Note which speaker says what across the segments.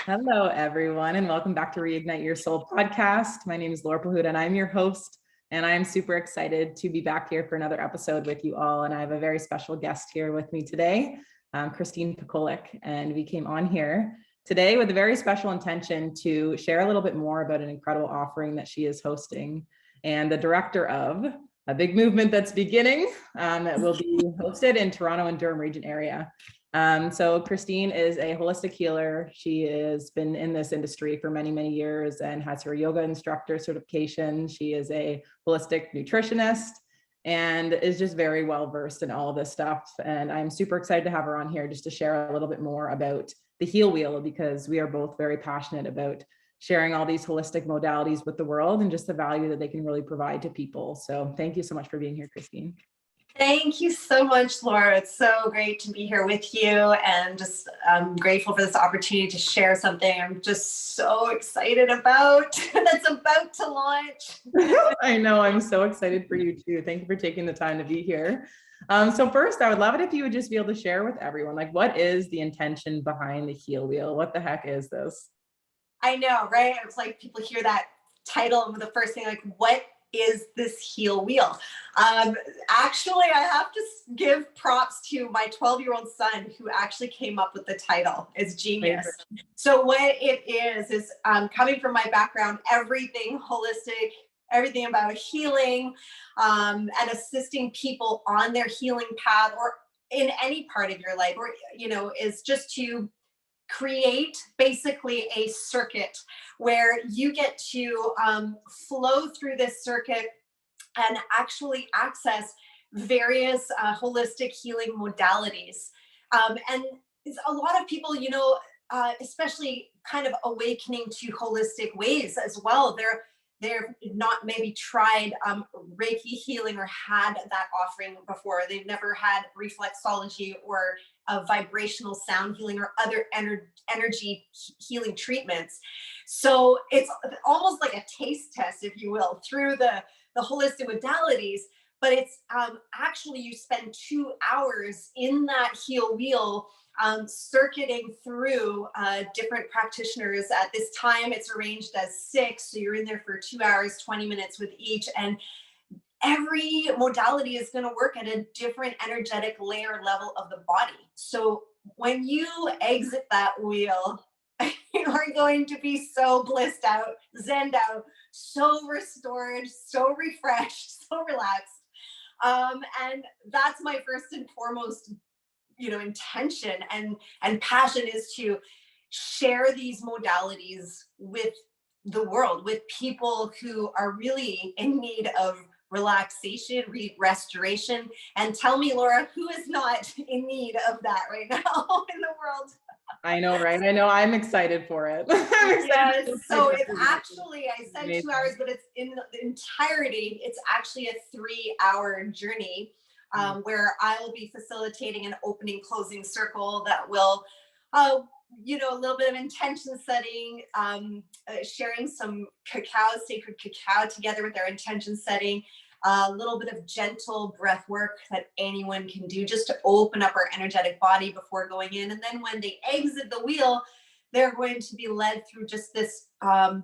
Speaker 1: Hello, everyone, and welcome back to Reignite Your Soul podcast. My name is Laura Pahuda, and I'm your host, and I'm super excited to be back here for another episode with you all. And I have a very special guest here with me today, Christine Packolyk, and we came on here today with a very special intention to share a little bit more about an incredible offering that she is hosting and the director of a big movement that's beginning that will be hosted in Toronto and Durham region area. So Christine is a holistic healer. She has been in this industry for many, many years and has her yoga instructor certification. She is a holistic nutritionist and is just very well versed in all of this stuff. And I'm super excited to have her on here just to share a little bit more about the Heal Wheel, because we are both very passionate about sharing all these holistic modalities with the world and just the value that they can really provide to people. So thank you so much for being here, Christine.
Speaker 2: Thank you so much, Laura. It's so great to be here with you, and just I'm grateful for this opportunity to share something I'm just so excited about that's about to launch.
Speaker 1: I know, I'm so excited for you too. Thank you for taking the time to be here. So first, I would love it if you would just be able to share with everyone, like, what is the intention behind the Heal Wheel? What the heck is this?
Speaker 2: I know, right? It's like people hear that title and the first thing, like, what is this Heal Wheel? Actually, I have to give props to my 12-year-old son who actually came up with the title. It's genius. So what it is coming from my background, everything holistic, everything about healing, and assisting people on their healing path or in any part of your life, or, is just to create basically a circuit where you get to flow through this circuit and actually access various holistic healing modalities. And a lot of people, especially kind of awakening to holistic ways as well. They're not maybe tried Reiki healing or had that offering before. They've never had reflexology or vibrational sound healing or other energy healing treatments. So it's almost like a taste test, if you will, through the holistic modalities. But it's actually you spend 2 hours in that Heal Wheel circuiting through different practitioners. At this time, it's arranged as 6. So you're in there for 2 hours, 20 minutes with each. And every modality is going to work at a different energetic layer level of the body. So when you exit that wheel, you are going to be so blissed out, zenned out, so restored, so refreshed, so relaxed. And that's my first and foremost, intention and passion, is to share these modalities with the world, with people who are really in need of relaxation, restoration. And tell me, Laura, who is not in need of that right now in the world?
Speaker 1: I know, right? I know, I'm excited for it.
Speaker 2: Yes. So it's actually, I said 2 hours, but it's in the entirety, it's actually a 3-hour journey where I will be facilitating an opening closing circle that will, a little bit of intention setting, sharing some sacred cacao together with our intention setting, a little bit of gentle breath work that anyone can do just to open up our energetic body before going in. And then when they exit the wheel, they're going to be led through just this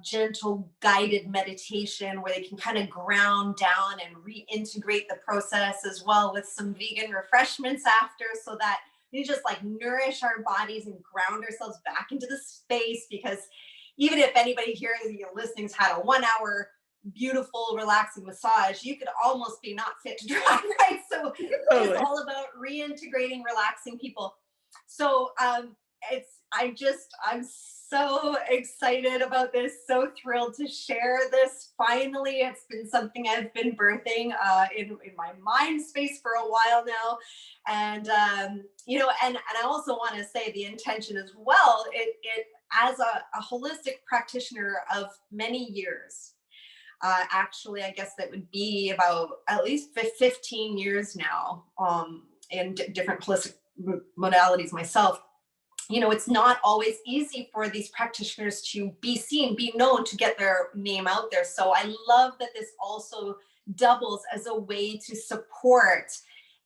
Speaker 2: gentle guided meditation where they can kind of ground down and reintegrate the process, as well with some vegan refreshments after, so that we just like nourish our bodies and ground ourselves back into the space. Because even if anybody here listening's had a 1-hour beautiful relaxing massage, you could almost be not fit to drive, right? So it's all about reintegrating, relaxing people. So I'm so excited about this, so thrilled to share this. Finally, it's been something I've been birthing in my mind space for a while now. And, and I also want to say the intention as well, it as a holistic practitioner of many years, actually, I guess that would be about at least 15 years now in different holistic modalities myself. It's not always easy for these practitioners to be seen, be known, to get their name out there. So I love that this also doubles as a way to support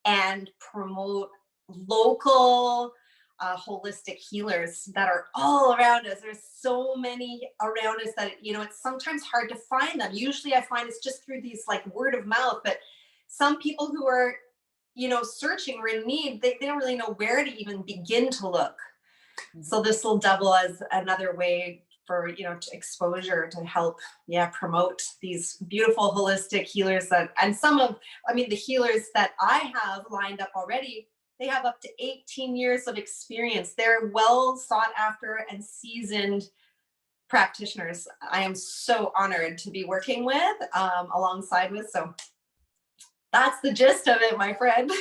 Speaker 2: and promote local holistic healers that are all around us. There's so many around us that, it's sometimes hard to find them. Usually I find it's just through these like word of mouth, but some people who are, searching or in need, they don't really know where to even begin to look. So this will double as another way for, to exposure to help, promote these beautiful holistic healers and the healers that I have lined up already, they have up to 18 years of experience. They're well sought after and seasoned practitioners. I am so honored to be working with, alongside with. So that's the gist of it, my friend.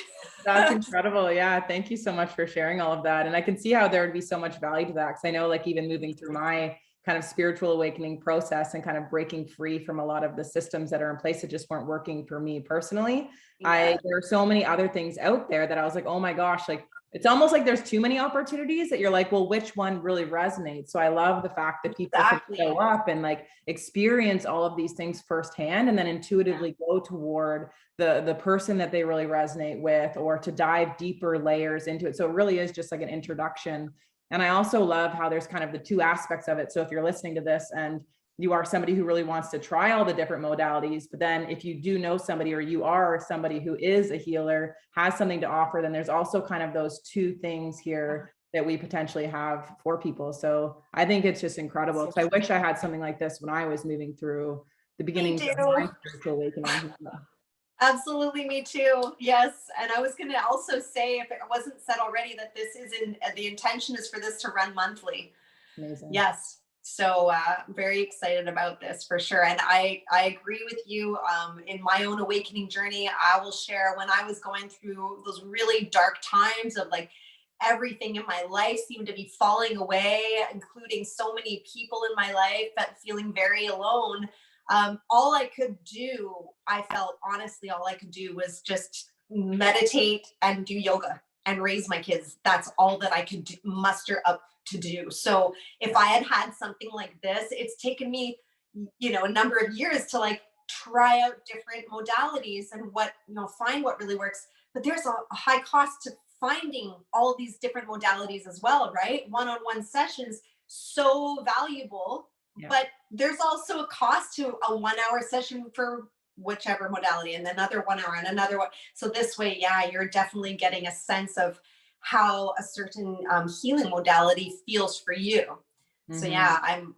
Speaker 1: That's incredible. Yeah. Thank you so much for sharing all of that. And I can see how there would be so much value to that. Cause I know like even moving through my kind of spiritual awakening process and kind of breaking free from a lot of the systems that are in place that just weren't working for me personally. There are so many other things out there that I was like, oh my gosh, like it's almost like there's too many opportunities that you're like, well, which one really resonates? So I love the fact that people can show up and like experience all of these things firsthand and then intuitively go toward the person that they really resonate with, or to dive deeper layers into it. So it really is just like an introduction. And I also love how there's kind of the two aspects of it. So if you're listening to this and you are somebody who really wants to try all the different modalities, but then if you do know somebody, or you are somebody who is a healer, has something to offer, then there's also kind of those two things here that we potentially have for people. So I think it's just incredible. Because I wish I had something like this when I was moving through the beginning of my spiritual awakening.
Speaker 2: Absolutely, me too. Yes. And I was going to also say, if it wasn't said already, that this is the intention is for this to run monthly.
Speaker 1: Amazing.
Speaker 2: Yes. So very excited about this for sure. And I agree with you. In my own awakening journey, I will share when I was going through those really dark times of like everything in my life seemed to be falling away, including so many people in my life, but feeling very alone. All I could do, I felt honestly, all I could do was just meditate and do yoga and raise my kids. That's all that I could muster up to do. So if I had something like this, it's taken me, a number of years to like try out different modalities and find what really works. But there's a high cost to finding all these different modalities as well, right? One-on-one sessions, so valuable. Yeah. But there's also a cost to a 1 hour session for whichever modality, and another 1 hour and another one. So this way, you're definitely getting a sense of how a certain healing modality feels for you. Mm-hmm. So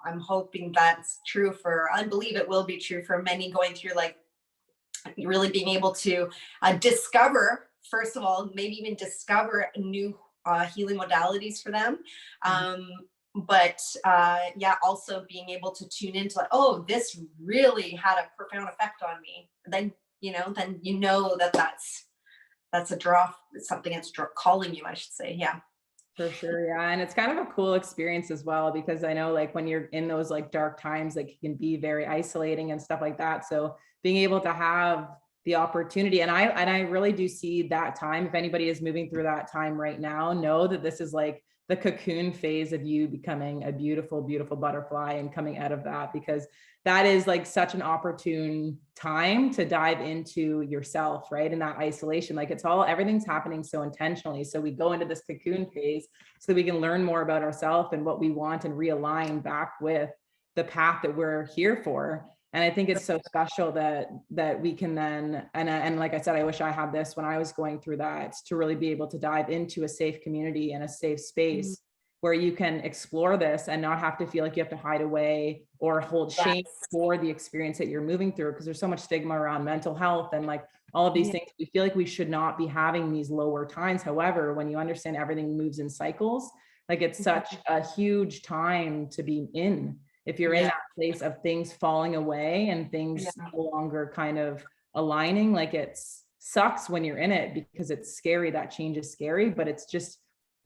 Speaker 2: I'm hoping that's true I believe it will be true for many going through, like really being able to discover, first of all, maybe even discover new healing modalities for them. Mm-hmm. But also being able to tune into like, oh, this really had a profound effect on me. Then that's a draw, something that's calling you, I should say. Yeah.
Speaker 1: For sure. Yeah. And it's kind of a cool experience as well, because I know like when you're in those like dark times, like it can be very isolating and stuff like that. So being able to have the opportunity, and I really do see that time, if anybody is moving through that time right now, know that this is like the cocoon phase of you becoming a beautiful, beautiful butterfly and coming out of that, because that is like such an opportune time to dive into yourself, right? In that isolation, like everything's happening so intentionally. So we go into this cocoon phase so that we can learn more about ourselves and what we want and realign back with the path that we're here for. And I think it's so special that we can then, and like I said, I wish I had this when I was going through that, to really be able to dive into a safe community and a safe space where you can explore this and not have to feel like you have to hide away or hold shame for the experience that you're moving through. Because there's so much stigma around mental health and like all of these things. We feel like we should not be having these lower times. However, when you understand everything moves in cycles, like it's such a huge time to be in. If you're in that place of things falling away and things no longer kind of aligning, like it sucks when you're in it because it's scary. That change is scary, but it's just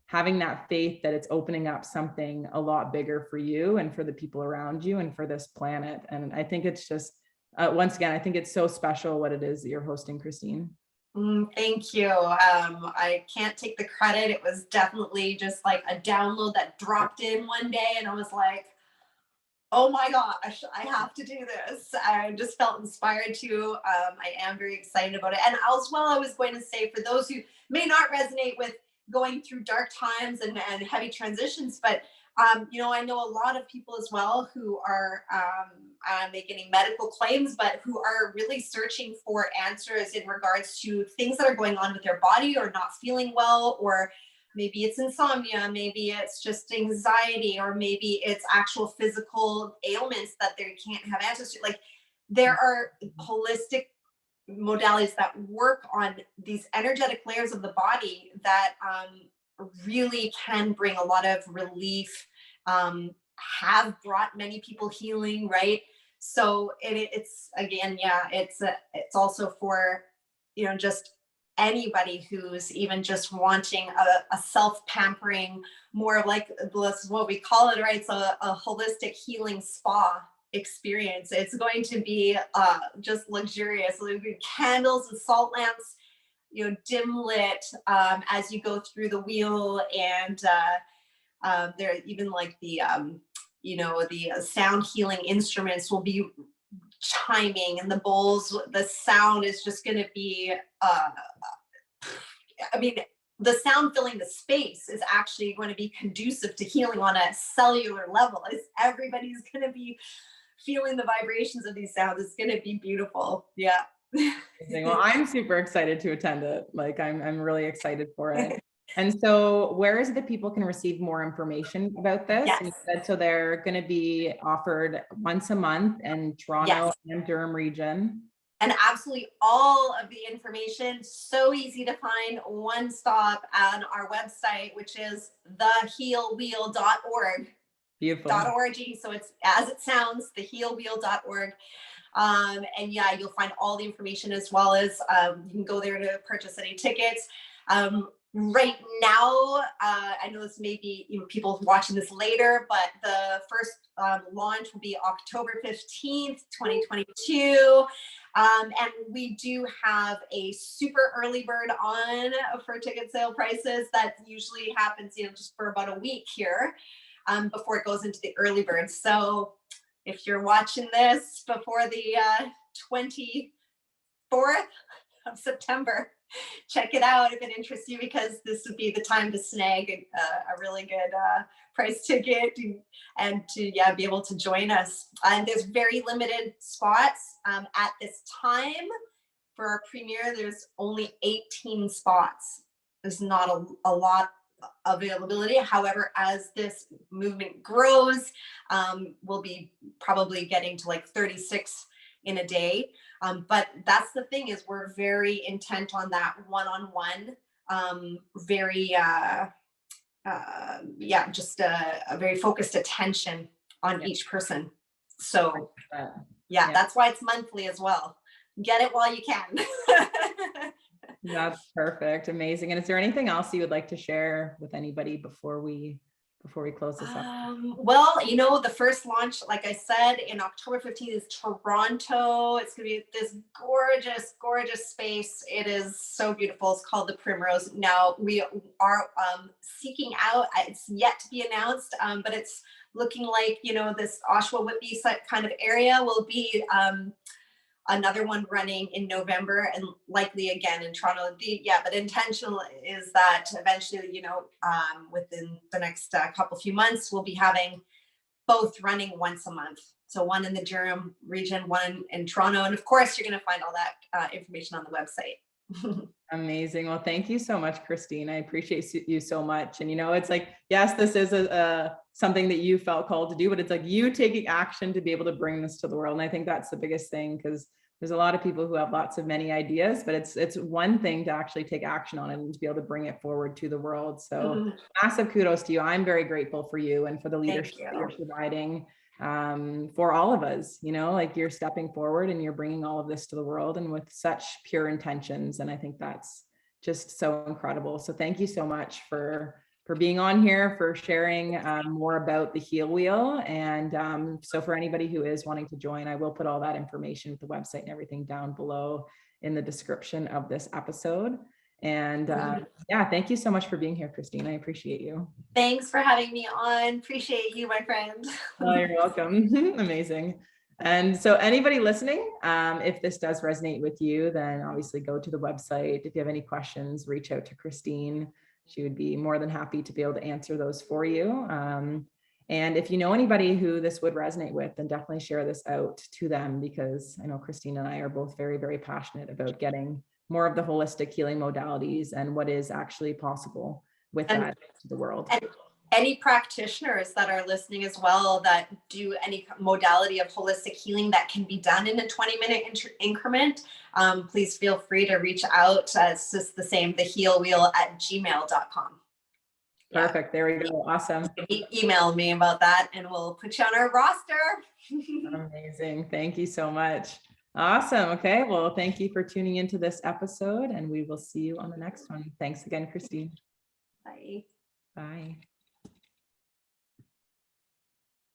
Speaker 1: having that faith that it's opening up something a lot bigger for you and for the people around you and for this planet. And I think it's just, once again, I think it's so special what it is that you're hosting, Christine.
Speaker 2: Thank you. I can't take the credit. It was definitely just like a download that dropped in one day, and I was like, oh my gosh, I have to do this. I just felt inspired to. I am very excited about it. And as well, I was going to say, for those who may not resonate with going through dark times and heavy transitions. But I know a lot of people as well who are making medical claims, but who are really searching for answers in regards to things that are going on with their body, or not feeling well, or maybe it's insomnia, maybe it's just anxiety, or maybe it's actual physical ailments that they can't have answers to. Like, there are holistic modalities that work on these energetic layers of the body that really can bring a lot of relief, have brought many people healing, right? So it's again, it's also for, just anybody who's even just wanting a self-pampering, more of like, this is what we call it, right? So a holistic healing spa experience. It's going to be just luxurious. There'll be candles and salt lamps, dim lit, as you go through the wheel, and there even like the the sound healing instruments will be chiming, and the bowls, the sound is just going to be the sound filling the space is actually going to be conducive to healing on a cellular level, as everybody's going to be feeling the vibrations of these sounds. It's going to be beautiful. Yeah.
Speaker 1: Well, I'm super excited to attend it. Like, I'm really excited for it. And so where is it that people can receive more information about this?
Speaker 2: Yes.
Speaker 1: And you said, so they're going to be offered once a month in Toronto and Durham region.
Speaker 2: And absolutely all of the information, so easy to find, one stop on our website, which is thehealwheel.org.
Speaker 1: Beautiful.
Speaker 2: .org. So it's as it sounds, thehealwheel.org. And you'll find all the information, as well as you can go there to purchase any tickets. Right now, I know this may be people watching this later, but the first launch will be October 15th, 2022. And we do have a super early bird on for ticket sale prices. That usually happens, just for about a week here, before it goes into the early bird. So if you're watching this before the 24th of September, check it out if it interests you, because this would be the time to snag a really good price ticket and to be able to join us. And there's very limited spots at this time. For our premiere, there's only 18 spots. There's not a lot availability. However, as this movement grows, we'll be probably getting to like 36 in a day. But that's the thing, is we're very intent on that one-on-one, just a very focused attention on each person. So that's why it's monthly as well. Get it while you can.
Speaker 1: That's perfect. Amazing. And is there anything else you would like to share with anybody before we close this up?
Speaker 2: Well, the first launch, like I said, in October 15th is Toronto. It's going to be this gorgeous, gorgeous space. It is so beautiful. It's called the Primrose. Now we are seeking out, it's yet to be announced, but it's looking like, this Oshawa Whitby kind of area will be another one running in November, and likely again in Toronto. But intentional is that eventually, within the next few months, we'll be having both running once a month. So one in the Durham region, one in Toronto. And of course, you're going to find all that information on the website.
Speaker 1: Amazing. Well, thank you so much, Christine. I appreciate you so much. And, it's like, yes, this is something that you felt called to do, but it's like you taking action to be able to bring this to the world. And I think that's the biggest thing, because there's a lot of people who have lots of many ideas, but it's one thing to actually take action on it and to be able to bring it forward to the world. So massive kudos to you. I'm very grateful for you and for the leadership that you're providing for all of us. Like, you're stepping forward and you're bringing all of this to the world, and with such pure intentions. And I think that's just so incredible. So thank you so much for being on here, for sharing more about the Heal Wheel. And so for anybody who is wanting to join, I will put all that information with the website and everything down below in the description of this episode. And thank you so much for being here, Christine. I appreciate you.
Speaker 2: Thanks for having me on. Appreciate you, my friend.
Speaker 1: Oh, you're welcome. Amazing. And so anybody listening, if this does resonate with you, then obviously go to the website. If you have any questions, reach out to Christine. she would be more than happy to be able to answer those for you. And if you know anybody who this would resonate with, then definitely share this out to them, because I know Christine and I are both very, very passionate about getting more of the holistic healing modalities and what is actually possible with that to the world.
Speaker 2: And any practitioners that are listening as well that do any modality of holistic healing that can be done in a 20-minute increment, please feel free to reach out. It's just the same, thehealwheel@gmail.com.
Speaker 1: Perfect. There we go. Awesome.
Speaker 2: Email me about that and we'll put you on our roster.
Speaker 1: Amazing. Thank you so much. Awesome. Okay. Well, thank you for tuning into this episode, and we will see you on the next one. Thanks again, Christine.
Speaker 2: Bye.
Speaker 1: Bye.